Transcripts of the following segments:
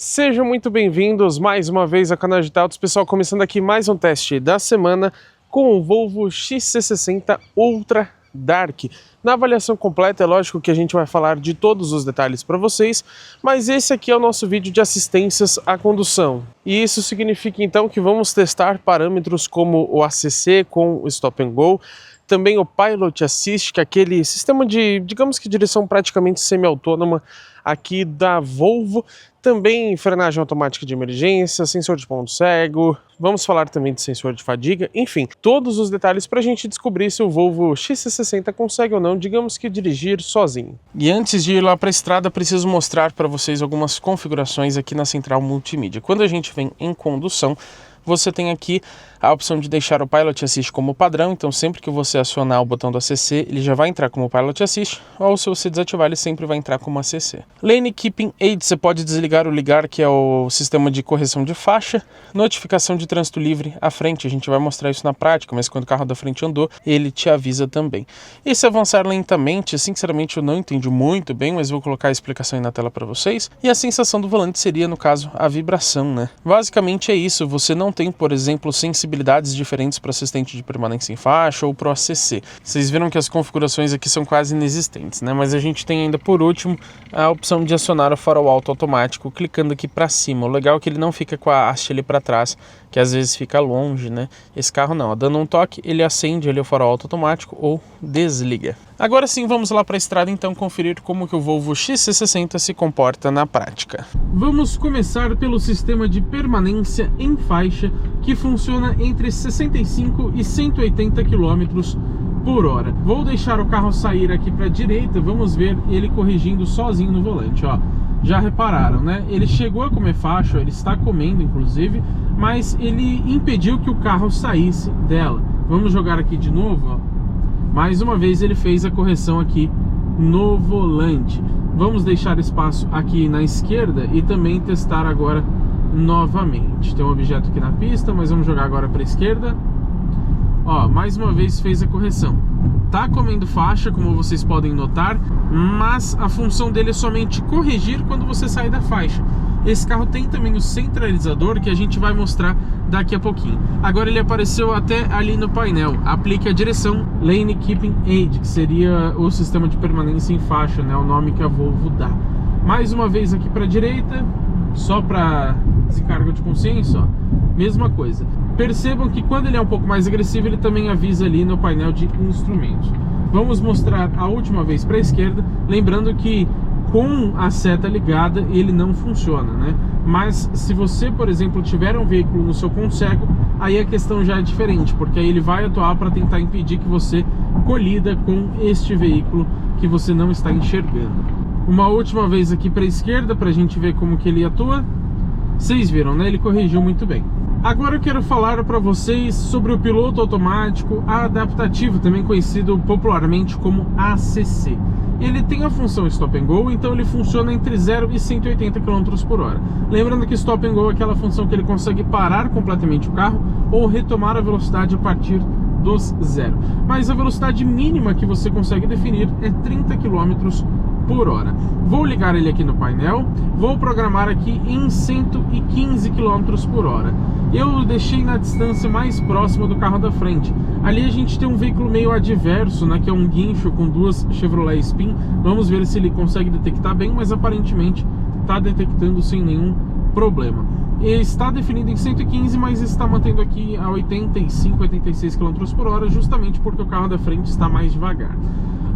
Sejam muito bem-vindos mais uma vez ao canal Digital Autos. Pessoal, começando aqui mais um teste da semana com o Volvo XC60 Ultra Dark. Na avaliação completa, é lógico que a gente vai falar de todos os detalhes para vocês, mas esse aqui é o nosso vídeo de assistências à condução. E isso significa então que vamos testar parâmetros como o ACC com o Stop and Go, também o Pilot Assist, que é aquele sistema de, digamos que direção praticamente semi-autônoma aqui da Volvo, também frenagem automática de emergência, sensor de ponto cego, vamos falar também de sensor de fadiga, enfim, todos os detalhes para a gente descobrir se o Volvo XC60 consegue ou não, digamos que dirigir sozinho. E antes de ir lá para a estrada, preciso mostrar para vocês algumas configurações aqui na central multimídia. Quando a gente vem em condução, você tem aqui a opção de deixar o Pilot Assist como padrão, então sempre que você acionar o botão do ACC, ele já vai entrar como Pilot Assist, ou se você desativar, ele sempre vai entrar como ACC. Lane Keeping Aid, você pode desligar ou ligar, que é o sistema de correção de faixa. Notificação de trânsito livre à frente, a gente vai mostrar isso na prática, mas quando o carro da frente andou, ele te avisa também. E se avançar lentamente, sinceramente eu não entendi muito bem, mas vou colocar a explicação aí na tela para vocês. E a sensação do volante seria, no caso, a vibração, né? Basicamente é isso, você não tem, por exemplo, sensibilidades diferentes para assistente de permanência em faixa ou para o ACC. Vocês viram que as configurações aqui são quase inexistentes, né? Mas a gente tem ainda, por último, a opção de acionar o farol alto automático, clicando aqui para cima. O legal é que ele não fica com a haste ali para trás, que às vezes fica longe, né? Esse carro não, dando um toque, ele acende ali o farol alto automático ou desliga. Agora sim, vamos lá para a estrada então conferir como que o Volvo XC60 se comporta na prática. Vamos começar pelo sistema de permanência em faixa, que funciona entre 65 e 180 km por hora. Vou deixar o carro sair aqui para a direita, vamos ver ele corrigindo sozinho no volante, ó. Já repararam, né? Ele chegou a comer faixa, ele está comendo inclusive, mas ele impediu que o carro saísse dela. Vamos jogar aqui de novo, ó. Mais uma vez ele fez a correção aqui no volante. Vamos deixar espaço aqui na esquerda e também testar agora novamente. Tem um objeto aqui na pista, mas vamos jogar agora para a esquerda. Ó, mais uma vez fez a correção. Tá comendo faixa, como vocês podem notar, mas a função dele é somente corrigir quando você sai da faixa. Esse carro tem também o centralizador, que a gente vai mostrar daqui a pouquinho. Agora ele apareceu até ali no painel. Aplique a direção Lane Keeping Aid, que seria o sistema de permanência em faixa, né? O nome que a Volvo dá. Mais uma vez aqui para a direita, só para descarga de consciência, ó. Mesma coisa. Percebam que quando ele é um pouco mais agressivo, ele também avisa ali no painel de instrumentos. Vamos mostrar a última vez para a esquerda, lembrando que com a seta ligada ele não funciona, né? Mas se você, por exemplo, tiver um veículo no seu ponto cego, aí a questão já é diferente, porque aí ele vai atuar para tentar impedir que você colida com este veículo que você não está enxergando. Uma última vez aqui para a esquerda, para a gente ver como que ele atua. Vocês viram, né? Ele corrigiu muito bem. Agora eu quero falar para vocês sobre o piloto automático adaptativo, também conhecido popularmente como ACC. Ele tem a função Stop and Go, então ele funciona entre 0 e 180 km por hora. Lembrando que Stop and Go é aquela função que ele consegue parar completamente o carro ou retomar a velocidade a partir dos 0. Mas a velocidade mínima que você consegue definir é 30 km por hora. Vou ligar ele aqui no painel, vou programar aqui em 115 km por hora. Eu deixei na distância mais próxima do carro da frente. Ali a gente tem um veículo meio adverso, né, que é um guincho com duas Chevrolet Spin. Vamos ver se ele consegue detectar bem, mas aparentemente está detectando sem nenhum problema. Ele está definido em 115, mas está mantendo aqui a 85, 86 km por hora, justamente porque o carro da frente está mais devagar.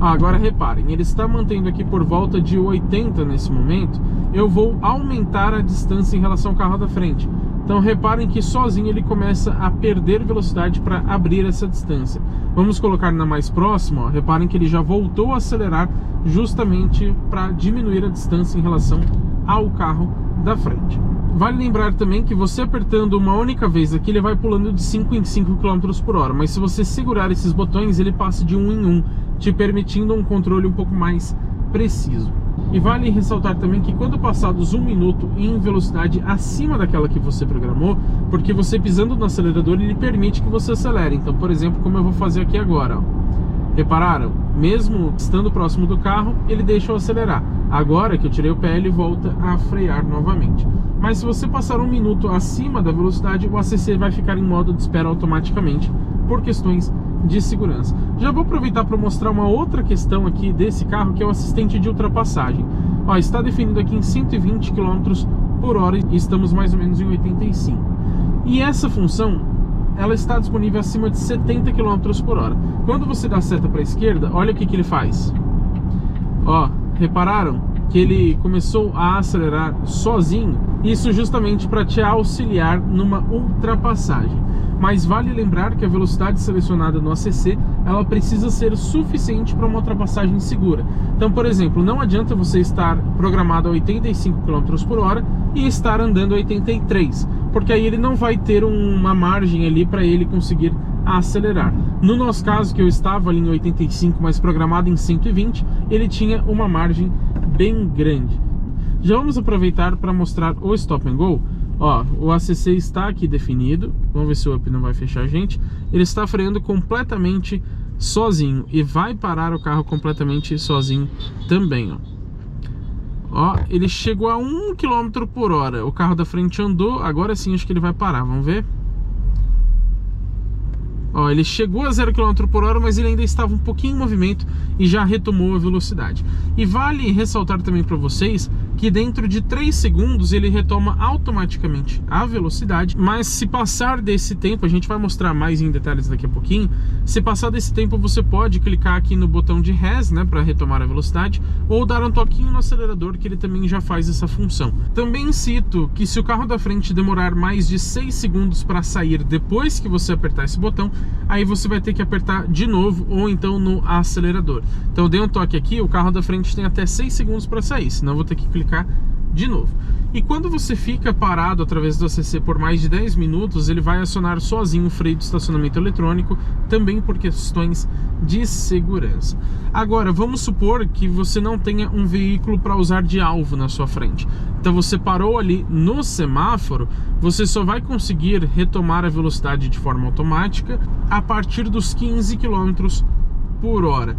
Agora reparem, ele está mantendo aqui por volta de 80 nesse momento. Eu vou aumentar a distância em relação ao carro da frente. Então reparem que sozinho ele começa a perder velocidade para abrir essa distância. Vamos colocar na mais próxima, ó. Reparem que ele já voltou a acelerar justamente para diminuir a distância em relação ao carro da frente. Vale lembrar também que você apertando uma única vez aqui, ele vai pulando de 5 em 5 km por hora. Mas se você segurar esses botões, ele passa de 1 em 1, te permitindo um controle um pouco mais preciso. E vale ressaltar também que quando passados 1 minuto em velocidade acima daquela que você programou, porque você pisando no acelerador, ele permite que você acelere. Então, por exemplo, como eu vou fazer aqui agora, ó. Repararam? Mesmo estando próximo do carro, ele deixa eu acelerar. Agora que eu tirei o pé, ele volta a frear novamente. mas se você passar 1 minuto acima da velocidade, o ACC vai ficar em modo de espera automaticamente, por questões de segurança. Já vou aproveitar para mostrar uma outra questão aqui desse carro, que é o assistente de ultrapassagem. Ó, está definido aqui em 120 km por hora e estamos mais ou menos em 85. E essa função, ela está disponível acima de 70 km por hora. Quando você dá a seta para a esquerda, olha o que ele faz. Ó, repararam que ele começou a acelerar sozinho? Isso justamente para te auxiliar numa ultrapassagem. Mas vale lembrar que a velocidade selecionada no ACC, ela precisa ser suficiente para uma ultrapassagem segura. Então, por exemplo, não adianta você estar programado a 85 km por hora e estar andando a 83, porque aí ele não vai ter uma margem ali para ele conseguir acelerar. No nosso caso, que eu estava ali em 85, mas programado em 120, ele tinha uma margem bem grande. Já vamos aproveitar para mostrar o Stop and Go. Ó, o ACC está aqui definido. Vamos ver se o Up não vai fechar a gente. Ele está freando completamente sozinho e vai parar o carro completamente sozinho também, ó. Ó, ele chegou a 1 km por hora. O carro da frente andou, agora sim acho que ele vai parar, vamos ver. Ó, ele chegou a 0 km por hora, mas ele ainda estava um pouquinho em movimento e já retomou a velocidade. E vale ressaltar também para vocês que dentro de 3 segundos ele retoma automaticamente a velocidade, mas se passar desse tempo, a gente vai mostrar mais em detalhes daqui a pouquinho, se passar desse tempo você pode clicar aqui no botão de Res, né, para retomar a velocidade, ou dar um toquinho no acelerador, que ele também já faz essa função. Também cito que se o carro da frente demorar mais de 6 segundos para sair depois que você apertar esse botão, aí você vai ter que apertar de novo ou então no acelerador. Então eu dei um toque aqui, o carro da frente tem até 6 segundos para sair, senão eu vou ter que clicar de novo. E quando você fica parado através do ACC por mais de 10 minutos, ele vai acionar sozinho o freio de estacionamento eletrônico, também por questões de segurança. Agora, vamos supor que você não tenha um veículo para usar de alvo na sua frente. Então você parou ali no semáforo, você só vai conseguir retomar a velocidade de forma automática a partir dos 15 km por hora.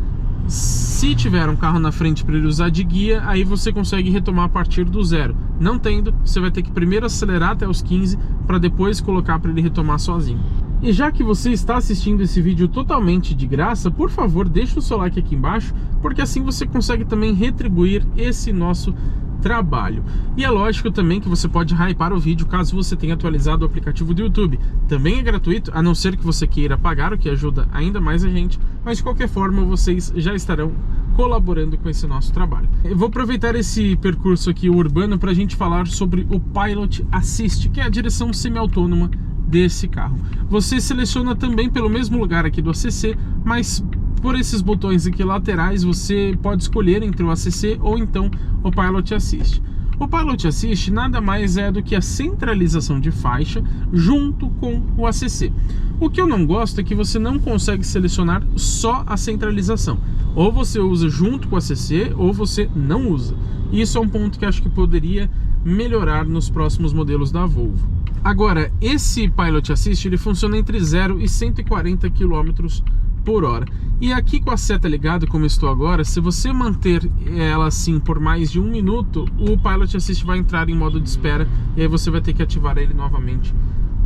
Se tiver um carro na frente para ele usar de guia, aí você consegue retomar a partir do 0. Não tendo, você vai ter que primeiro acelerar até os 15 para depois colocar para ele retomar sozinho. E já que você está assistindo esse vídeo totalmente de graça, por favor, deixa o seu like aqui embaixo, porque assim você consegue também retribuir esse nosso trabalho. E é lógico também que você pode hypar o vídeo caso você tenha atualizado o aplicativo do YouTube. Também é gratuito, a não ser que você queira pagar, o que ajuda ainda mais a gente, mas de qualquer forma vocês já estarão colaborando com esse nosso trabalho. Eu vou aproveitar esse percurso aqui urbano para a gente falar sobre o Pilot Assist, que é a direção semi-autônoma desse carro. Você seleciona também pelo mesmo lugar aqui do ACC, mas por esses botões aqui laterais você pode escolher entre o ACC ou então o Pilot Assist. O Pilot Assist nada mais é do que a centralização de faixa junto com o ACC. O que eu não gosto é que você não consegue selecionar só a centralização. Ou você usa junto com o ACC ou você não usa. Isso é um ponto que acho que poderia melhorar nos próximos modelos da Volvo. Agora, esse Pilot Assist ele funciona entre 0 e 140 km por hora. E aqui com a seta ligada, como estou agora, se você manter ela assim por mais de 1 minuto, o Pilot Assist vai entrar em modo de espera e aí você vai ter que ativar ele novamente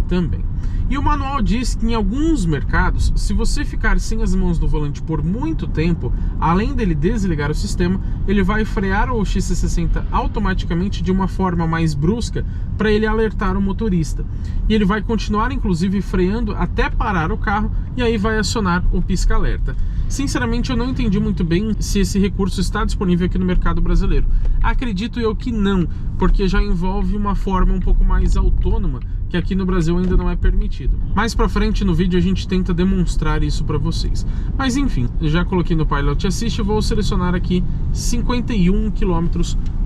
também. E o manual diz que em alguns mercados, se você ficar sem as mãos no volante por muito tempo, além dele desligar o sistema, ele vai frear o XC60 automaticamente de uma forma mais brusca para ele alertar o motorista. E ele vai continuar inclusive freando até parar o carro e aí vai acionar o pisca-alerta. Sinceramente, eu não entendi muito bem se esse recurso está disponível aqui no mercado brasileiro. Acredito eu que não, porque já envolve uma forma um pouco mais autônoma, que aqui no Brasil ainda não é permitido. Mais pra frente no vídeo a gente tenta demonstrar isso para vocês. Mas enfim, já coloquei no Pilot Assist e vou selecionar aqui 51 km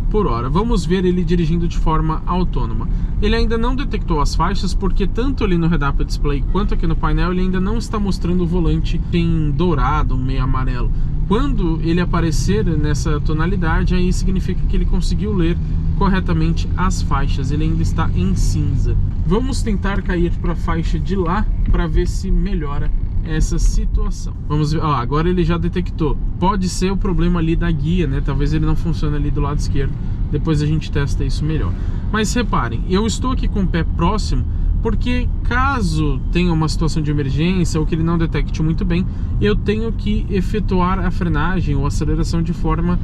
por hora. Vamos ver ele dirigindo de forma autônoma. Ele ainda não detectou as faixas porque tanto ali no head-up display quanto aqui no painel ele ainda não está mostrando o volante em dourado, meio amarelo. Quando ele aparecer nessa tonalidade, aí significa que ele conseguiu ler corretamente as faixas. Ele ainda está em cinza. Vamos tentar cair para a faixa de lá para ver se melhora essa situação. Vamos ver, ó, agora ele já detectou. Pode ser o problema ali da guia, né? Talvez ele não funcione ali do lado esquerdo depois a gente testa isso melhor. Mas reparem, eu estou aqui com o pé próximo porque caso tenha uma situação de emergência ou que ele não detecte muito bem, eu tenho que efetuar a frenagem ou aceleração de forma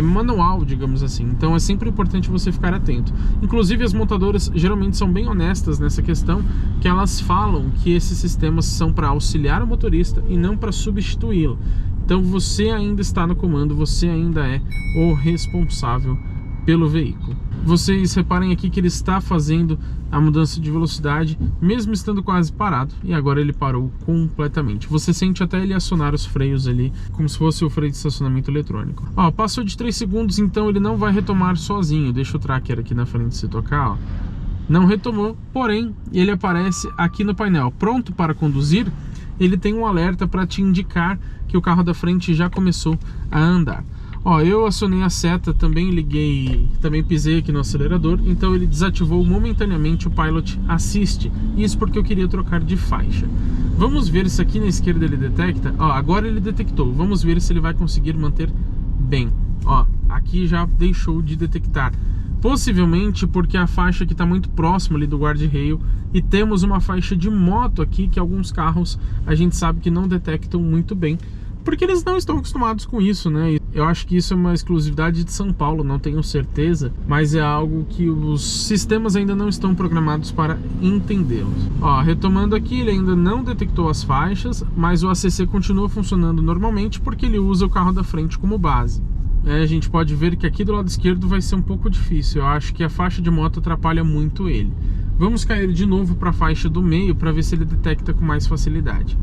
manual, digamos assim. Então é sempre importante você ficar atento. Inclusive as montadoras geralmente são bem honestas nessa questão, que elas falam que esses sistemas são para auxiliar o motorista e não para substituí-lo. Então você ainda está no comando, você ainda é o responsável pelo veículo. Vocês reparem aqui que ele está fazendo a mudança de velocidade, mesmo estando quase parado, e agora ele parou completamente. Você sente até ele acionar os freios ali, como se fosse o freio de estacionamento eletrônico. Ó, passou de 3 segundos, então ele não vai retomar sozinho. Deixa o tracker aqui na frente se tocar, ó. Não retomou, porém, ele aparece aqui no painel, pronto para conduzir. Ele tem um alerta para te indicar que o carro da frente já começou a andar. Ó, eu acionei a seta, também pisei aqui no acelerador, então ele desativou momentaneamente o Pilot Assist. Isso porque eu queria trocar de faixa. Vamos ver se aqui na esquerda ele detecta. Ó, agora ele detectou. Vamos ver se ele vai conseguir manter bem. Ó, aqui já deixou de detectar. Possivelmente porque a faixa aqui está muito próxima ali do guarda-reio e temos uma faixa de moto aqui que alguns carros a gente sabe que não detectam muito bem, porque eles não estão acostumados com isso, né? Eu acho que isso é uma exclusividade de São Paulo, não tenho certeza, mas é algo que os sistemas ainda não estão programados para entendê-los. Ó, retomando aqui, ele ainda não detectou as faixas, mas o ACC continua funcionando normalmente porque ele usa o carro da frente como base. A gente pode ver que aqui do lado esquerdo vai ser um pouco difícil. Eu acho que a faixa de moto atrapalha muito ele. Vamos cair de novo para a faixa do meio para ver se ele detecta com mais facilidade.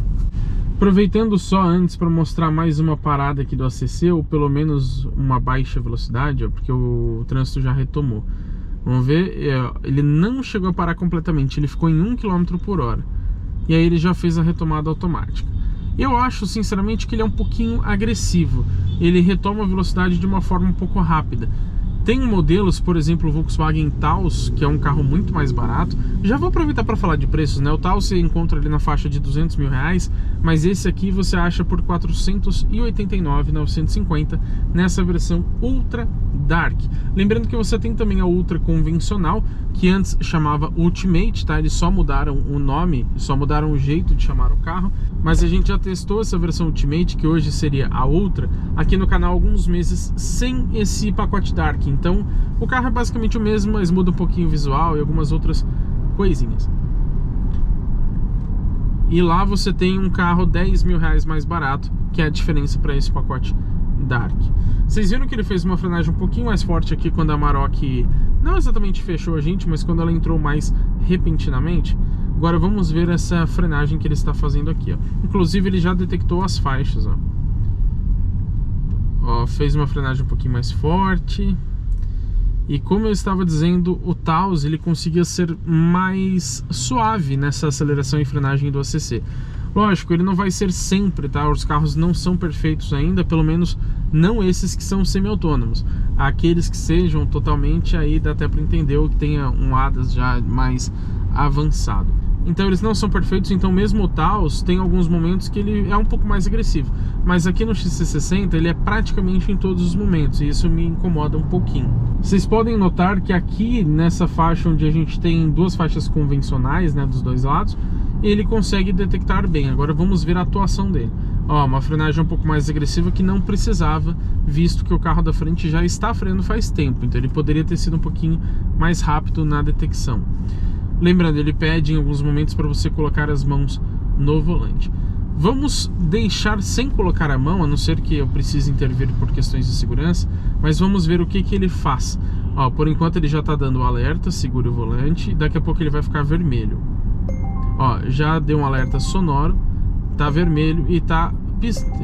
Aproveitando só antes para mostrar mais uma parada aqui do ACC, ou pelo menos uma baixa velocidade, ó, porque o trânsito já retomou. Vamos ver, ele não chegou a parar completamente, ele ficou em 1 km por hora. E aí ele já fez a retomada automática. Eu acho, sinceramente, que ele é um pouquinho agressivo. Ele retoma a velocidade de uma forma um pouco rápida. Tem modelos, por exemplo, o Volkswagen Taos, que é um carro muito mais barato. Já vou aproveitar para falar de preços, né? O Taos você encontra ali na faixa de R$200 mil, mas esse aqui você acha por R$ 489.950 nessa versão Ultra Dark. Lembrando que você tem também a Ultra convencional, que antes chamava Ultimate, tá? Eles só mudaram o nome, só mudaram o jeito de chamar o carro, mas a gente já testou essa versão Ultimate, que hoje seria a Ultra, aqui no canal há alguns meses sem esse pacote Dark. Então o carro é basicamente o mesmo, mas muda um pouquinho o visual e algumas outras coisinhas. E lá você tem um carro R$10 mil mais barato, que é a diferença para esse pacote Dark. Vocês viram que ele fez uma frenagem um pouquinho mais forte aqui quando a Amarok não exatamente fechou a gente, mas quando ela entrou mais repentinamente. Agora vamos ver essa frenagem que ele está fazendo aqui, ó. Inclusive ele já detectou as faixas, ó. Ó, fez uma frenagem um pouquinho mais forte. E como eu estava dizendo, o Taos ele conseguia ser mais suave nessa aceleração e frenagem do ACC. Lógico, ele não vai ser sempre, tá? Os carros não são perfeitos ainda, pelo menos não esses que são semi-autônomos. Aqueles que sejam totalmente, aí dá até para entender, ou que tenha um ADAS já mais avançado. Então eles não são perfeitos, então mesmo o Taos tem alguns momentos que ele é um pouco mais agressivo. Mas aqui no XC60 ele é praticamente em todos os momentos, e isso me incomoda um pouquinho. Vocês podem notar que aqui nessa faixa onde a gente tem duas faixas convencionais, né, dos dois lados, ele consegue detectar bem. Agora vamos ver a atuação dele. Ó, uma frenagem um pouco mais agressiva que não precisava, visto que o carro da frente já está freando faz tempo, então ele poderia ter sido um pouquinho mais rápido na detecção. Lembrando, ele pede em alguns momentos para você colocar as mãos no volante. Vamos deixar sem colocar a mão, a não ser que eu precise intervir por questões de segurança, mas vamos ver o que ele faz. Ó, por enquanto ele já está dando o alerta, segure o volante, daqui a pouco ele vai ficar vermelho. Ó, já deu um alerta sonoro, tá vermelho e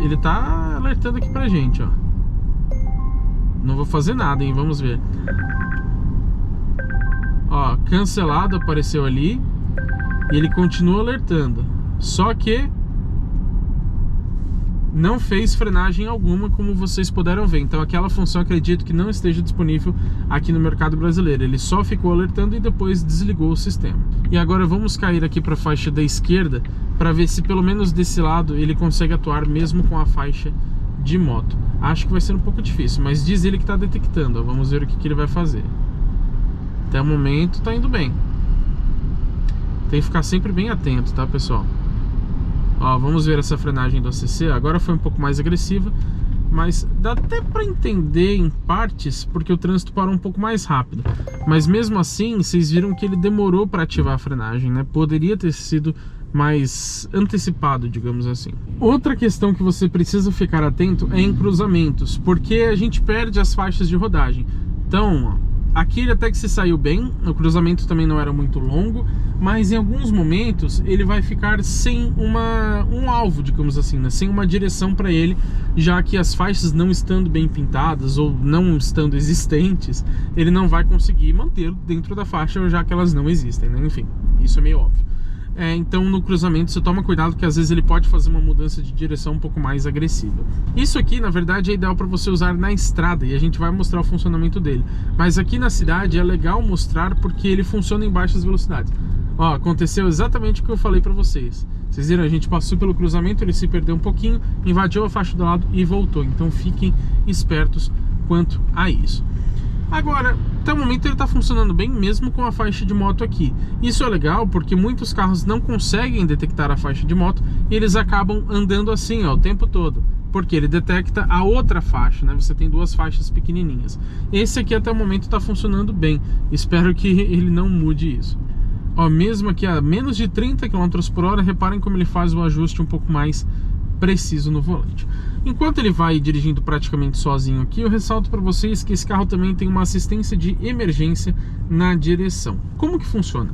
ele tá alertando aqui pra gente, ó. Não vou fazer nada, hein, vamos ver. Ó, cancelado apareceu ali e ele continua alertando. Só que não fez frenagem alguma, como vocês puderam ver. Então aquela função acredito que não esteja disponível aqui no mercado brasileiro. Ele só ficou alertando e depois desligou o sistema. E agora vamos cair aqui para a faixa da esquerda para ver se pelo menos desse lado ele consegue atuar mesmo com a faixa de moto. Acho que vai ser um pouco difícil, mas diz ele que está detectando, ó. Vamos ver o que ele vai fazer. Até o momento tá indo bem. Tem que ficar sempre bem atento, tá, pessoal? Ó, vamos ver essa frenagem do ACC. Agora foi um pouco mais agressiva, mas dá até para entender em partes, porque o trânsito parou um pouco mais rápido. Mas mesmo assim, vocês viram que ele demorou para ativar a frenagem, né? Poderia ter sido mais antecipado, digamos assim. Outra questão que você precisa ficar atento é em cruzamentos, porque a gente perde as faixas de rodagem. Então, ó, aqui ele até que se saiu bem, o cruzamento também não era muito longo, mas em alguns momentos ele vai ficar sem um alvo, digamos assim, né? Sem uma direção para ele, já que as faixas não estando bem pintadas ou não estando existentes, ele não vai conseguir manter dentro da faixa, já que elas não existem, né? Enfim, isso é meio óbvio. Então no cruzamento você toma cuidado, que às vezes ele pode fazer uma mudança de direção um pouco mais agressiva. Isso aqui na verdade é ideal para você usar na estrada, e a gente vai mostrar o funcionamento dele. Mas aqui na cidade é legal mostrar porque ele funciona em baixas velocidades. Ó, aconteceu exatamente o que eu falei para vocês. Vocês viram, a gente passou pelo cruzamento, ele se perdeu um pouquinho, invadiu a faixa do lado e voltou. Então fiquem espertos quanto a isso. Agora, até o momento ele está funcionando bem, mesmo com a faixa de moto aqui. Isso é legal porque muitos carros não conseguem detectar a faixa de moto e eles acabam andando assim, ó, o tempo todo, porque ele detecta a outra faixa, né? Você tem duas faixas pequenininhas. Esse aqui até o momento está funcionando bem. Espero que ele não mude isso. Ó, mesmo aqui a menos de 30 km por hora, reparem como ele faz o ajuste um pouco mais preciso no volante. Enquanto ele vai dirigindo praticamente sozinho aqui, eu ressalto para vocês que esse carro também tem uma assistência de emergência na direção. Como que funciona?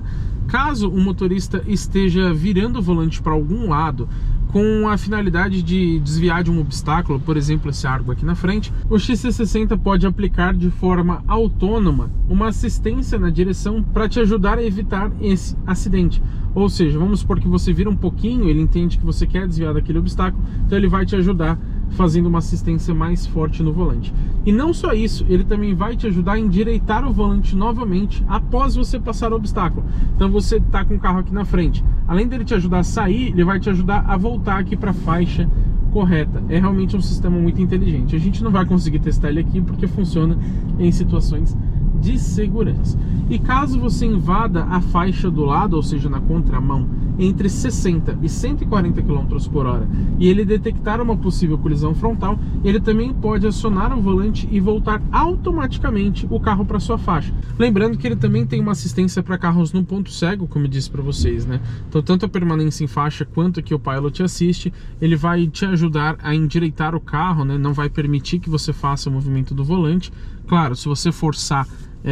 Caso o motorista esteja virando o volante para algum lado com a finalidade de desviar de um obstáculo, por exemplo esse árvore aqui na frente, o XC60 pode aplicar de forma autônoma uma assistência na direção para te ajudar a evitar esse acidente. Ou seja, vamos supor que você vira um pouquinho, ele entende que você quer desviar daquele obstáculo, então ele vai te ajudar fazendo uma assistência mais forte no volante. E não só isso, ele também vai te ajudar a endireitar o volante novamente após você passar o obstáculo. Então você está com o carro aqui na frente, além dele te ajudar a sair, ele vai te ajudar a voltar aqui para a faixa correta. É realmente um sistema muito inteligente. A gente não vai conseguir testar ele aqui porque funciona em situações de segurança. E caso você invada a faixa do lado, ou seja, na contramão, entre 60 e 140 km por hora, e ele detectar uma possível colisão frontal, ele também pode acionar o volante e voltar automaticamente o carro para sua faixa. Lembrando que ele também tem uma assistência para carros no ponto cego, como eu disse para vocês, né? Então tanto a permanência em faixa quanto aqui o Pilot Assist, ele vai te ajudar a endireitar o carro, né? Não vai permitir que você faça o movimento do volante. Claro, se você forçar,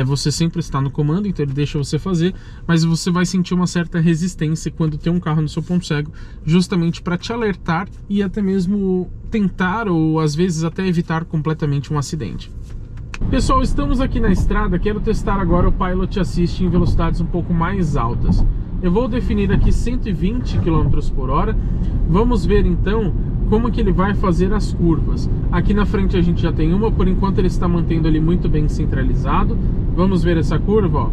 você sempre está no comando, então ele deixa você fazer, mas você vai sentir uma certa resistência quando tem um carro no seu ponto cego, justamente para te alertar e até mesmo tentar ou às vezes até evitar completamente um acidente. Pessoal, estamos aqui na estrada, quero testar agora o Pilot Assist em velocidades um pouco mais altas. Eu vou definir aqui 120 km por hora, vamos ver então como que ele vai fazer as curvas. Aqui na frente a gente já tem uma, por enquanto ele está mantendo ali muito bem centralizado. Vamos ver essa curva, ó.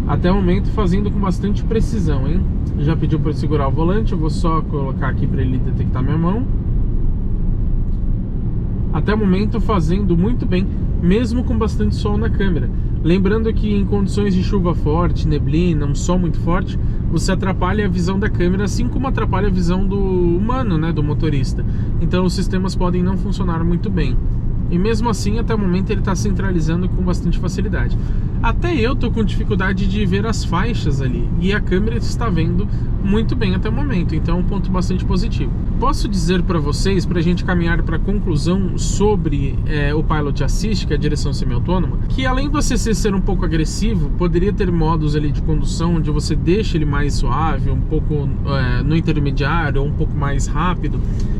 Até o momento fazendo com bastante precisão, hein? Já pediu para eu segurar o volante, eu vou só colocar aqui para ele detectar minha mão. Até o momento fazendo muito bem, mesmo com bastante sol na câmera. Lembrando que em condições de chuva forte, neblina, um sol muito forte, você atrapalha a visão da câmera, assim como atrapalha a visão do humano, né, do motorista. Então os sistemas podem não funcionar muito bem. E mesmo assim, até o momento ele está centralizando com bastante facilidade. Até eu estou com dificuldade de ver as faixas ali, e a câmera está vendo muito bem até o momento, então é um ponto bastante positivo. Posso dizer para vocês, para a gente caminhar para a conclusão sobre o Pilot Assist, que é a direção semi-autônoma, que além do ACC ser um pouco agressivo, poderia ter modos ali de condução onde você deixa ele mais suave, um pouco no intermediário, ou um pouco mais rápido.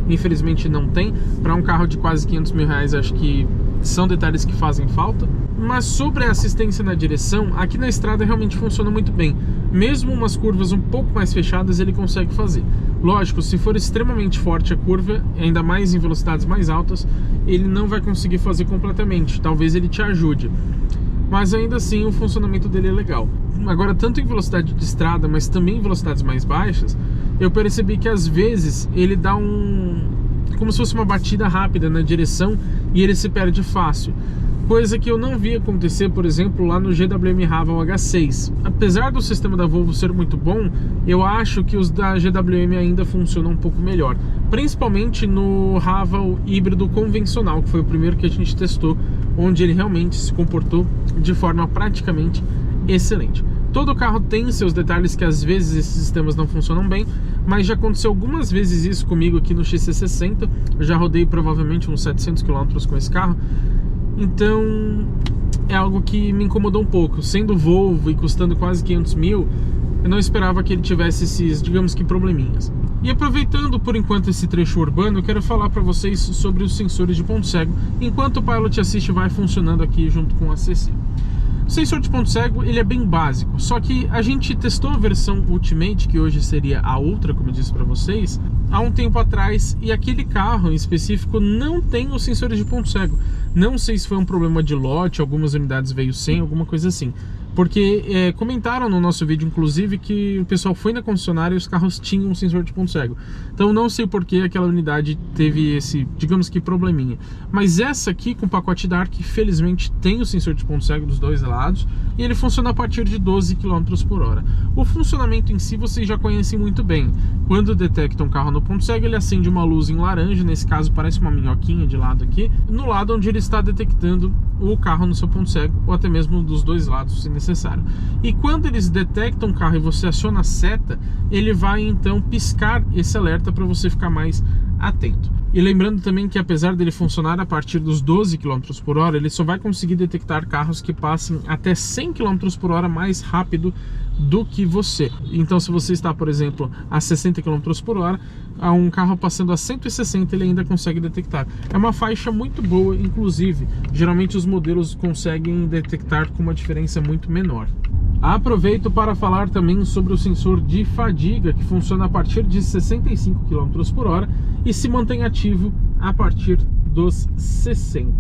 Infelizmente não tem. Para um carro de quase 500 mil reais, acho que são detalhes que fazem falta. Mas sobre a assistência na direção, aqui na estrada realmente funciona muito bem. Mesmo umas curvas um pouco mais fechadas ele consegue fazer. Lógico, se for extremamente forte a curva, ainda mais em velocidades mais altas, ele não vai conseguir fazer completamente. Talvez ele te ajude, mas ainda assim o funcionamento dele é legal. Agora, tanto em velocidade de estrada, mas também em velocidades mais baixas, eu percebi que às vezes ele dá como se fosse uma batida rápida na direção e ele se perde fácil. Coisa que eu não vi acontecer, por exemplo, lá no GWM Raval H6. Apesar do sistema da Volvo ser muito bom, eu acho que os da GWM ainda funcionam um pouco melhor. Principalmente no Raval híbrido convencional, que foi o primeiro que a gente testou, onde ele realmente se comportou de forma praticamente excelente. Todo carro tem seus detalhes que às vezes esses sistemas não funcionam bem, mas já aconteceu algumas vezes isso comigo aqui no XC60. Eu já rodei provavelmente uns 700 km com esse carro. Então é algo que me incomodou um pouco. Sendo Volvo e custando quase 500 mil, eu não esperava que ele tivesse esses, digamos que, probleminhas. E aproveitando por enquanto esse trecho urbano, eu quero falar para vocês sobre os sensores de ponto cego, enquanto o Pilot Assist vai funcionando aqui junto com a CC. O sensor de ponto cego, ele é bem básico, só que a gente testou a versão Ultimate, que hoje seria a Ultra, como eu disse para vocês, há um tempo atrás, e aquele carro em específico não tem os sensores de ponto cego. Não sei se foi um problema de lote, algumas unidades veio sem, alguma coisa assim. Porque comentaram no nosso vídeo, inclusive, que o pessoal foi na concessionária e os carros tinham um sensor de ponto cego. Então não sei por que aquela unidade teve esse, digamos que, probleminha. Mas essa aqui, com o pacote Dark, felizmente tem o sensor de ponto cego dos dois lados. E ele funciona a partir de 12 km por hora. O funcionamento em si vocês já conhecem muito bem. Quando detecta um carro no ponto cego, ele acende uma luz em laranja. Nesse caso parece uma minhoquinha de lado aqui. No lado onde ele está detectando o carro no seu ponto cego. Ou até mesmo dos dois lados, se necessário. E quando eles detectam o carro e você aciona a seta, ele vai então piscar esse alerta para você ficar mais atento. E lembrando também que apesar dele funcionar a partir dos 12 km por hora, ele só vai conseguir detectar carros que passem até 100 km por hora mais rápido do que você. Então se você está, por exemplo, a 60 km por hora, a um carro passando a 160 ele ainda consegue detectar. É uma faixa muito boa, inclusive. Geralmente os modelos conseguem detectar com uma diferença muito menor. Aproveito para falar também sobre o sensor de fadiga, que funciona a partir de 65 km por hora e se mantém ativo a partir dos 60.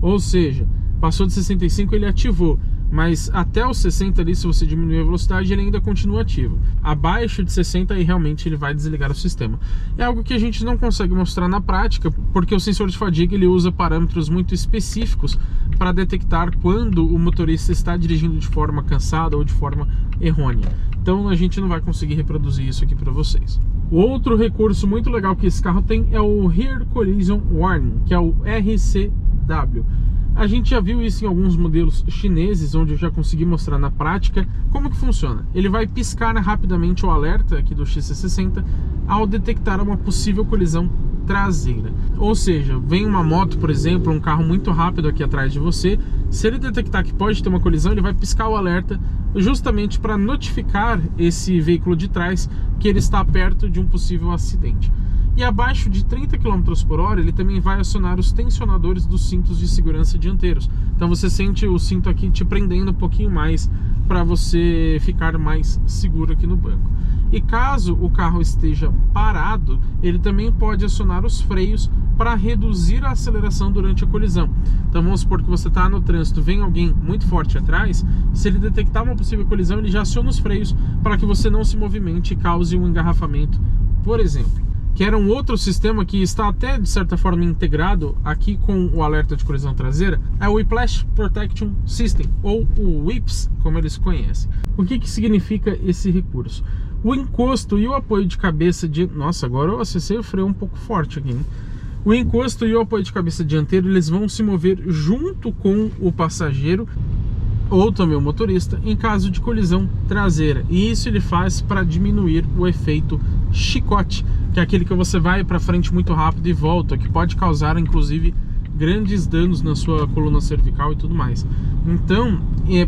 Ou seja, passou de 65 ele ativou, mas até os 60 ali, se você diminuir a velocidade, ele ainda continua ativo. Abaixo de 60 aí realmente ele vai desligar o sistema. É algo que a gente não consegue mostrar na prática, porque o sensor de fadiga ele usa parâmetros muito específicos para detectar quando o motorista está dirigindo de forma cansada ou de forma errônea. Então a gente não vai conseguir reproduzir isso aqui para vocês. O outro recurso muito legal que esse carro tem é o Rear Collision Warning, que é o RCW. A gente já viu isso em alguns modelos chineses, onde eu já consegui mostrar na prática como que funciona. Ele vai piscar rapidamente o alerta aqui do XC60 ao detectar uma possível colisão traseira. Ou seja, vem uma moto, por exemplo, um carro muito rápido aqui atrás de você. Se ele detectar que pode ter uma colisão, ele vai piscar o alerta justamente para notificar esse veículo de trás que ele está perto de um possível acidente. E abaixo de 30 km por hora, ele também vai acionar os tensionadores dos cintos de segurança dianteiros. Então você sente o cinto aqui te prendendo um pouquinho mais para você ficar mais seguro aqui no banco. E caso o carro esteja parado, ele também pode acionar os freios para reduzir a aceleração durante a colisão. Então vamos supor que você está no trânsito, vem alguém muito forte atrás, se ele detectar uma possível colisão, ele já aciona os freios para que você não se movimente e cause um engarrafamento, por exemplo. Que era um outro sistema que está até de certa forma integrado aqui com o alerta de colisão traseira, é o Whiplash Protection System, ou o WIPS, como eles conhecem. O que significa esse recurso? O encosto e o apoio de cabeça de... Nossa, agora eu acessei o freio um pouco forte aqui, né? O encosto e o apoio de cabeça dianteiro, eles vão se mover junto com o passageiro ou também o motorista em caso de colisão traseira. E isso ele faz para diminuir o efeito chicote, que é aquele que você vai para frente muito rápido e volta, que pode causar inclusive grandes danos na sua coluna cervical e tudo mais. Então,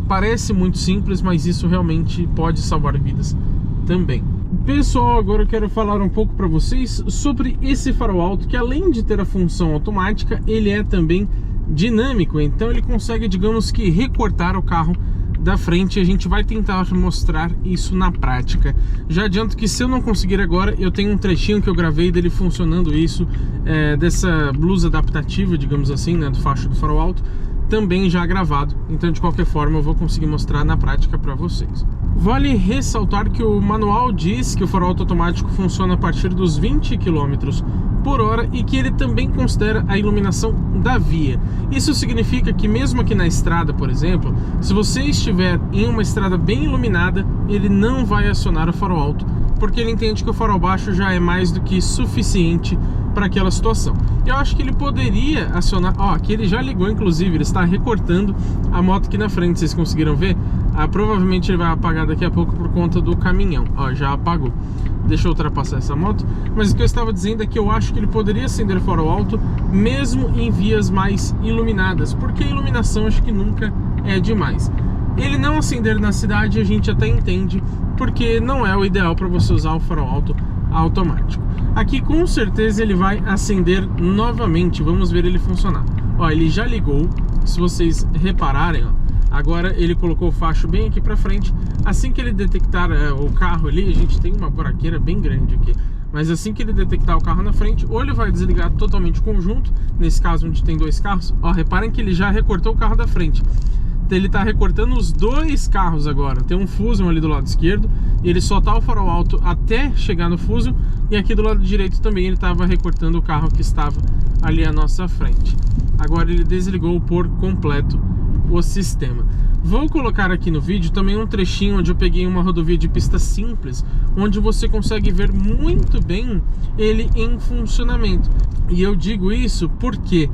parece muito simples, mas isso realmente pode salvar vidas também. Pessoal, agora eu quero falar um pouco para vocês sobre esse farol alto, que além de ter a função automática, ele é também dinâmico, então ele consegue, digamos que, recortar o carro da frente. A gente vai tentar mostrar isso na prática. Já adianto que se eu não conseguir agora, eu tenho um trechinho que eu gravei dele funcionando isso, dessa blusa adaptativa, digamos assim, né, do facho do farol alto, também já gravado. Então de qualquer forma eu vou conseguir mostrar na prática para vocês. Vale ressaltar que o manual diz que o farol automático funciona a partir dos 20 km por hora e que ele também considera a iluminação da via. Isso significa que mesmo aqui na estrada, por exemplo, se você estiver em uma estrada bem iluminada, ele não vai acionar o farol alto, porque ele entende que o farol baixo já é mais do que suficiente para aquela situação. Eu acho que ele poderia acionar, ó, aqui ele já ligou, inclusive, ele está recortando a moto aqui na frente, vocês conseguiram ver? Provavelmente ele vai apagar daqui a pouco por conta do caminhão, ó, já apagou. Deixa eu ultrapassar essa moto. Mas o que eu estava dizendo é que eu acho que ele poderia acender o farol alto mesmo em vias mais iluminadas, porque a iluminação acho que nunca é demais. Ele não acender na cidade a gente até entende, porque não é o ideal para você usar o farol alto automático. Aqui com certeza ele vai acender novamente, vamos ver ele funcionar. Ó, ele já ligou, se vocês repararem, ó, agora ele colocou o facho bem aqui para frente. Assim que ele detectar o carro ali, a gente tem uma buraqueira bem grande aqui, mas assim que ele detectar o carro na frente, ou ele vai desligar totalmente o conjunto, nesse caso onde tem dois carros, ó, reparem que ele já recortou o carro da frente. Ele está recortando os dois carros agora. Tem um Fusion ali do lado esquerdo, e ele só tá o farol alto até chegar no Fusion, e aqui do lado direito também ele estava recortando o carro que estava ali à nossa frente. Agora ele desligou por completo o sistema. Vou colocar aqui no vídeo também um trechinho onde eu peguei uma rodovia de pista simples, onde você consegue ver muito bem ele em funcionamento. E eu digo isso porque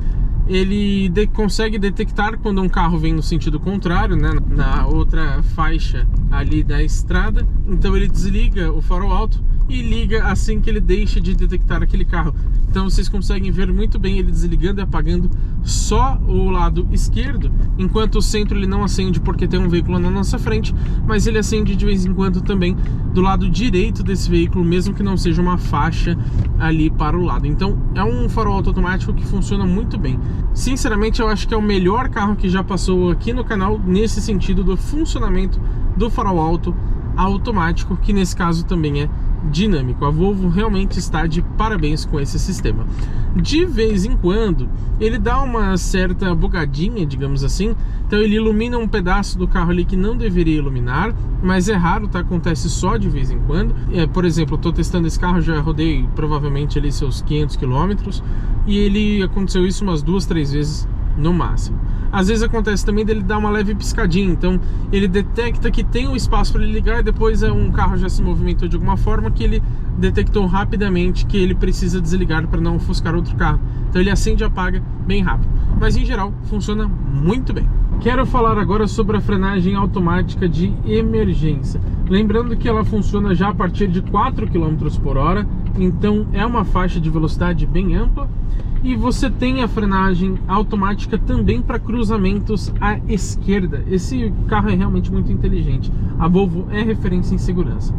ele consegue detectar quando um carro vem no sentido contrário, né, na outra faixa ali da estrada. Então ele desliga o farol alto e liga assim que ele deixa de detectar aquele carro. Então vocês conseguem ver muito bem ele desligando e apagando só o lado esquerdo, enquanto o centro ele não acende porque tem um veículo na nossa frente, mas ele acende de vez em quando também do lado direito desse veículo, mesmo que não seja uma faixa ali para o lado. Então é um farol alto automático que funciona muito bem. Sinceramente, eu acho que é o melhor carro que já passou aqui no canal nesse sentido do funcionamento do farol alto automático, que nesse caso também é dinâmico. A Volvo realmente está de parabéns com esse sistema. De vez em quando ele dá uma certa bugadinha, digamos assim, então ele ilumina um pedaço do carro ali que não deveria iluminar, mas é raro, tá? Acontece só de vez em quando. Por exemplo, eu tô testando esse carro, já rodei provavelmente ali seus 500 km, e ele aconteceu isso umas 2, 3 vezes no máximo. Às vezes acontece também dele dar uma leve piscadinha, então ele detecta que tem um espaço para ele ligar, e depois um carro já se movimentou de alguma forma que ele detectou rapidamente que ele precisa desligar para não ofuscar outro carro. Então ele acende e apaga bem rápido, mas em geral funciona muito bem. Quero falar agora sobre a frenagem automática de emergência. Lembrando que ela funciona já a partir de 4 km por hora, então é uma faixa de velocidade bem ampla. E você tem a frenagem automática também para cruzamentos à esquerda. Esse carro é realmente muito inteligente. A Volvo é referência em segurança.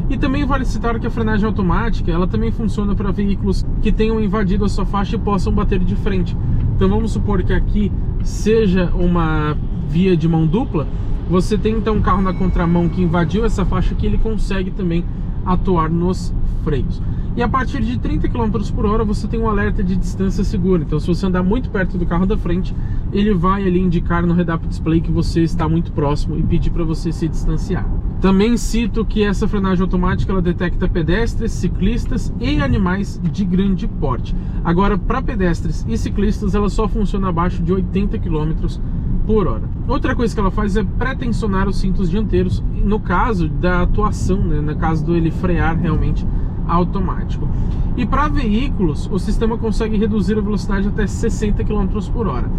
E também vale citar que a frenagem automática, ela também funciona para veículos que tenham invadido a sua faixa e possam bater de frente. Então vamos supor que aqui seja uma via de mão dupla. Você tem então um carro na contramão que invadiu essa faixa, que ele consegue também atuar nos freios. E a partir de 30 km por hora você tem um alerta de distância segura. Então se você andar muito perto do carro da frente, ele vai ali indicar no head-up display que você está muito próximo e pedir para você se distanciar. Também cito que essa frenagem automática ela detecta pedestres, ciclistas e animais de grande porte. Agora, para pedestres e ciclistas, ela só funciona abaixo de 80 km por hora. Outra coisa que ela faz é pré-tensionar os cintos dianteiros, no caso da atuação, né, no caso do ele frear realmente automático. E para veículos, o sistema consegue reduzir a velocidade até 60 km por hora.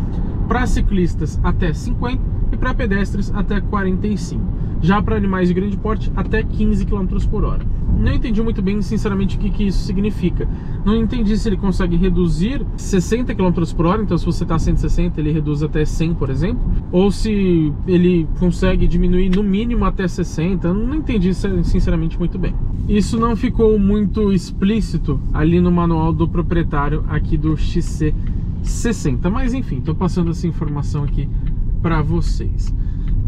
Para ciclistas, até 50, e para pedestres, até 45. Já para animais de grande porte, até 15 km por hora. Não entendi muito bem, sinceramente, o que isso significa. Não entendi se ele consegue reduzir 60 km por hora, então se você está a 160, ele reduz até 100, por exemplo. Ou se ele consegue diminuir no mínimo até 60. Não entendi, sinceramente, muito bem. Isso não ficou muito explícito ali no manual do proprietário aqui do XC60. Mas enfim, estou passando essa informação aqui para vocês.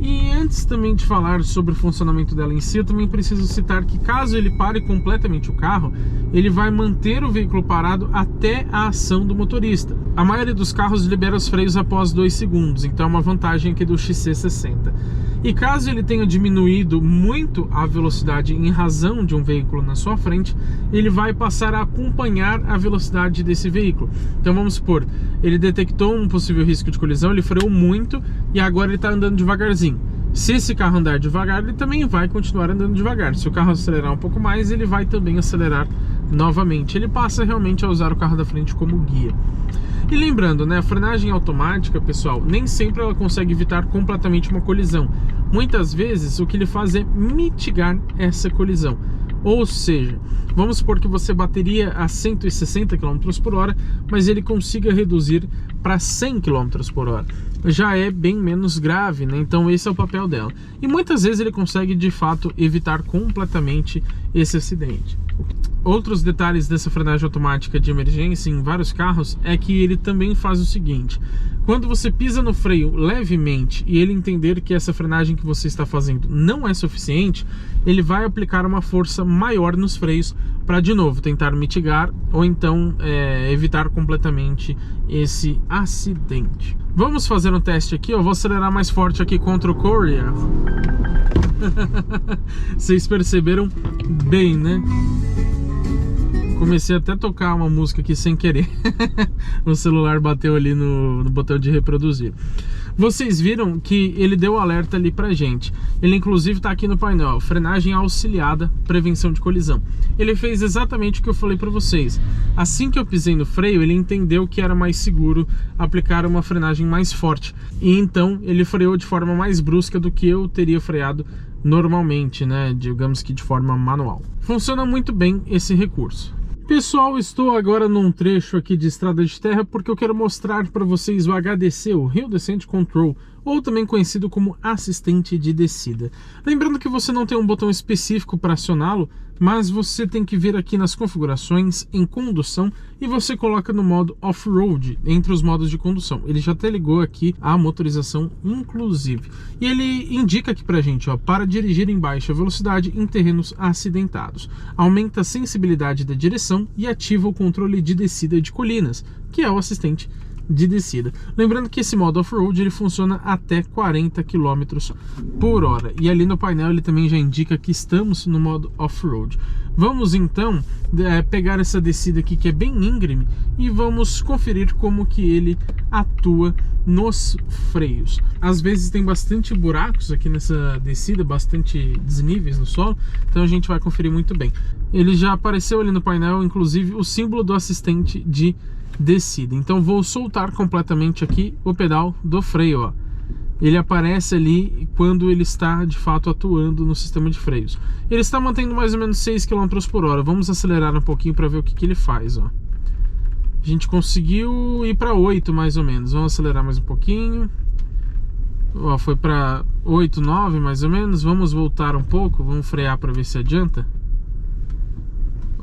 E antes também de falar sobre o funcionamento dela em si, eu também preciso citar que caso ele pare completamente o carro, ele vai manter o veículo parado até a ação do motorista. A maioria dos carros libera os freios após 2 segundos, então é uma vantagem aqui do XC60. E caso ele tenha diminuído muito a velocidade em razão de um veículo na sua frente, ele vai passar a acompanhar a velocidade desse veículo. Então vamos supor, ele detectou um possível risco de colisão, ele freou muito e agora ele está andando devagarzinho. Se esse carro andar devagar, ele também vai continuar andando devagar. Se o carro acelerar um pouco mais, ele vai também acelerar novamente. Ele passa realmente a usar o carro da frente como guia. E lembrando, né, a frenagem automática, pessoal, nem sempre ela consegue evitar completamente uma colisão. Muitas vezes o que ele faz é mitigar essa colisão. Ou seja, vamos supor que você bateria a 160 km por hora, mas ele consiga reduzir para 100 km por hora. Já é bem menos grave, né? Então esse é o papel dela. E muitas vezes ele consegue de fato evitar completamente esse acidente. Outros detalhes dessa frenagem automática de emergência em vários carros é que ele também faz o seguinte: quando você pisa no freio levemente e ele entender que essa frenagem que você está fazendo não é suficiente, ele vai aplicar uma força maior nos freios para de novo tentar mitigar ou então evitar completamente esse acidente. Vamos fazer um teste aqui, eu vou acelerar mais forte aqui contra o Courier. Vocês perceberam bem, né? Comecei até a tocar uma música aqui sem querer. O celular bateu ali no botão de reproduzir. Vocês viram que ele deu alerta ali pra gente. Ele inclusive tá aqui no painel, frenagem auxiliada, prevenção de colisão. Ele fez exatamente o que eu falei pra vocês. Assim que eu pisei no freio, ele entendeu que era mais seguro aplicar uma frenagem mais forte. E então ele freou de forma mais brusca do que eu teria freado normalmente, né? Digamos que de forma manual. Funciona muito bem esse recurso. Pessoal, estou agora num trecho aqui de estrada de terra porque eu quero mostrar para vocês o HDC, o Hill Descent Control, ou também conhecido como assistente de descida. Lembrando que você não tem um botão específico para acioná-lo, mas você tem que vir aqui nas configurações, em condução, e você coloca no modo off-road, entre os modos de condução. Ele já até ligou aqui a motorização inclusive. E ele indica aqui pra gente, ó, para dirigir em baixa velocidade em terrenos acidentados. Aumenta a sensibilidade da direção e ativa o controle de descida de colinas, que é o assistente de descida. Lembrando que esse modo off-road ele funciona até 40 km por hora. E ali no painel ele também já indica que estamos no modo off-road. Vamos então pegar essa descida aqui que é bem íngreme e vamos conferir como que ele atua nos freios. Às vezes tem bastante buracos aqui nessa descida, bastante desníveis no solo, então a gente vai conferir muito bem. Ele já apareceu ali no painel, inclusive o símbolo do assistente de descida. Então vou soltar completamente aqui o pedal do freio, ó. Ele aparece ali quando ele está de fato atuando no sistema de freios. Ele está mantendo mais ou menos 6 km por hora. Vamos acelerar um pouquinho para ver o que ele faz, ó. A gente conseguiu ir para 8 mais ou menos. Vamos acelerar mais um pouquinho. Ó, foi para 8, 9 mais ou menos. Vamos voltar um pouco, vamos frear para ver se adianta.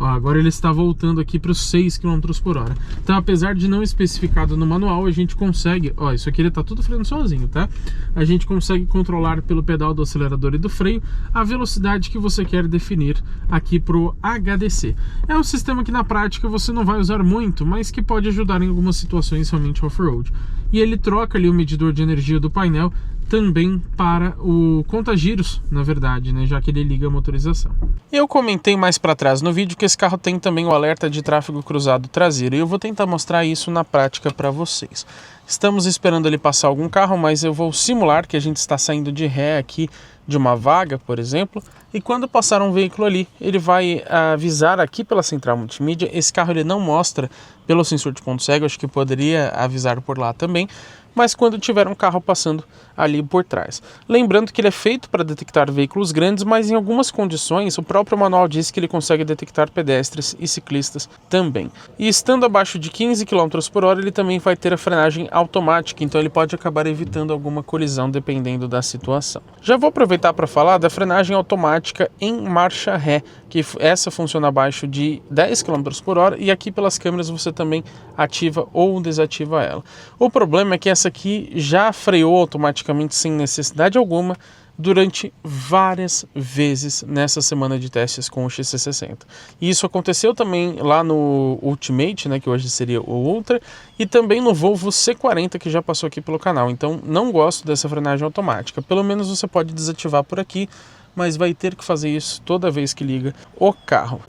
Ó, agora ele está voltando aqui para os 6 km por hora. Então, apesar de não especificado no manual, a gente consegue... Ó, isso aqui ele está tudo freando sozinho, tá? A gente consegue controlar pelo pedal do acelerador e do freio a velocidade que você quer definir aqui para o HDC. É um sistema que na prática você não vai usar muito, mas que pode ajudar em algumas situações realmente off-road. E ele troca ali o medidor de energia do painel também para o conta-giros, na verdade, né, já que ele liga a motorização. Eu comentei mais para trás no vídeo que esse carro tem também o alerta de tráfego cruzado traseiro, e eu vou tentar mostrar isso na prática para vocês. Estamos esperando ele passar algum carro, mas eu vou simular que a gente está saindo de ré aqui de uma vaga, por exemplo, e quando passar um veículo ali, ele vai avisar aqui pela central multimídia. Esse carro ele não mostra pelo sensor de ponto cego, acho que poderia avisar por lá também, mas quando tiver um carro passando ali por trás. Lembrando que ele é feito para detectar veículos grandes, mas em algumas condições o próprio manual diz que ele consegue detectar pedestres e ciclistas também. E estando abaixo de 15 km por hora, ele também vai ter a frenagem automática, então ele pode acabar evitando alguma colisão dependendo da situação. Já vou aproveitar para falar da frenagem automática em marcha ré, que essa funciona abaixo de 10 km por hora, e aqui pelas câmeras você também ativa ou desativa ela. O problema é que essa aqui já freou automaticamente sem necessidade alguma, durante várias vezes nessa semana de testes com o XC60. E isso aconteceu também lá no Ultimate, né, que hoje seria o Ultra, e também no Volvo C40, que já passou aqui pelo canal. Então não gosto dessa frenagem automática. Pelo menos você pode desativar por aqui, mas vai ter que fazer isso toda vez que liga o carro.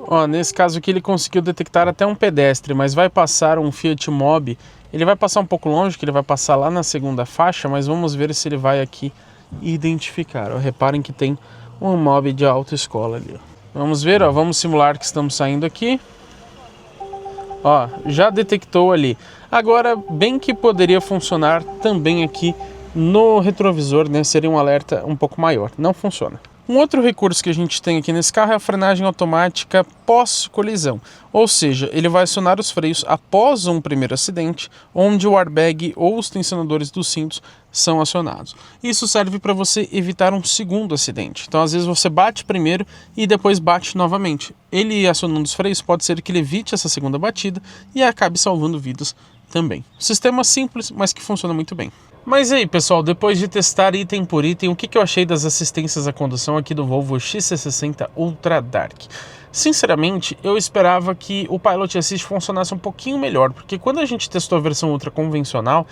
Ó, nesse caso aqui ele conseguiu detectar até um pedestre, mas vai passar um Fiat Mobi. Ele vai passar um pouco longe, que ele vai passar lá na segunda faixa, mas vamos ver se ele vai aqui identificar. Ó, reparem que tem um Mobi de autoescola ali. Ó. Vamos ver, ó, vamos simular que estamos saindo aqui. Ó, já detectou ali. Agora, bem que poderia funcionar também aqui no retrovisor, né? Seria um alerta um pouco maior. Não funciona. Um outro recurso que a gente tem aqui nesse carro é a frenagem automática pós-colisão, ou seja, ele vai acionar os freios após um primeiro acidente, onde o airbag ou os tensionadores dos cintos são acionados. Isso serve para você evitar um segundo acidente. Então, às vezes você bate primeiro e depois bate novamente. Ele acionando os freios pode ser que ele evite essa segunda batida e acabe salvando vidas também. Sistema simples, mas que funciona muito bem. Mas e aí, pessoal, depois de testar item por item, o que eu achei das assistências à condução aqui do Volvo XC60 Ultra Dark? Sinceramente, eu esperava que o Pilot Assist funcionasse um pouquinho melhor, porque quando a gente testou a versão Ultra convencional,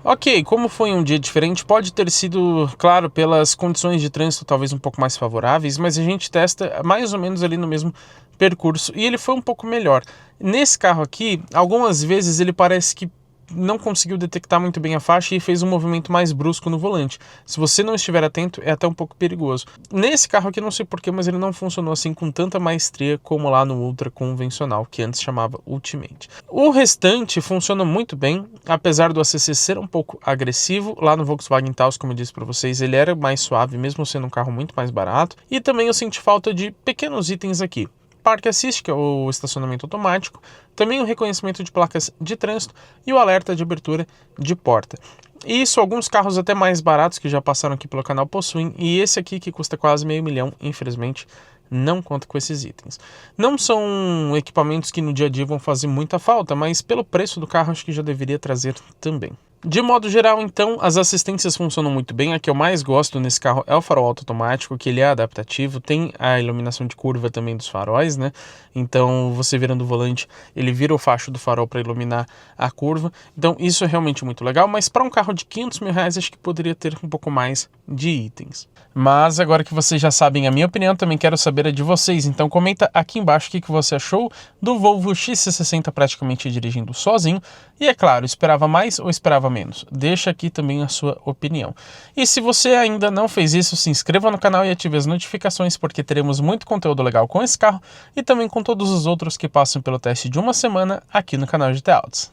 ok, como foi um dia diferente, pode ter sido, claro, pelas condições de trânsito talvez um pouco mais favoráveis, mas a gente testa mais ou menos ali no mesmo percurso e ele foi um pouco melhor. Nesse carro aqui, algumas vezes ele parece que não conseguiu detectar muito bem a faixa e fez um movimento mais brusco no volante. Se você não estiver atento, é até um pouco perigoso. Nesse carro aqui, não sei porquê, mas ele não funcionou assim com tanta maestria como lá no Ultra convencional, que antes chamava Ultimate. O restante funciona muito bem, apesar do ACC ser um pouco agressivo. Lá no Volkswagen Taos, como eu disse para vocês, ele era mais suave, mesmo sendo um carro muito mais barato. E também eu senti falta de pequenos itens aqui. Park Assist, que é o estacionamento automático, também o reconhecimento de placas de trânsito e o alerta de abertura de porta. Isso alguns carros até mais baratos que já passaram aqui pelo canal possuem, e esse aqui que custa quase $500 mil, infelizmente, não conta com esses itens. Não são equipamentos que no dia a dia vão fazer muita falta, mas pelo preço do carro acho que já deveria trazer também. De modo geral, então, as assistências funcionam muito bem. A que eu mais gosto nesse carro é o farol automático, que ele é adaptativo, tem a iluminação de curva também dos faróis, né? Então, você virando o volante, ele vira o facho do farol para iluminar a curva. Então, isso é realmente muito legal, mas para um carro de R$500 mil, acho que poderia ter um pouco mais de itens. Mas agora que vocês já sabem a minha opinião, também quero saber a de vocês. Então comenta aqui embaixo o que você achou do Volvo XC60 praticamente dirigindo sozinho. E é claro, esperava mais ou esperava menos? Deixa aqui também a sua opinião. E se você ainda não fez isso, se inscreva no canal e ative as notificações, porque teremos muito conteúdo legal com esse carro e também com todos os outros que passam pelo teste de uma semana aqui no canal GT Autos.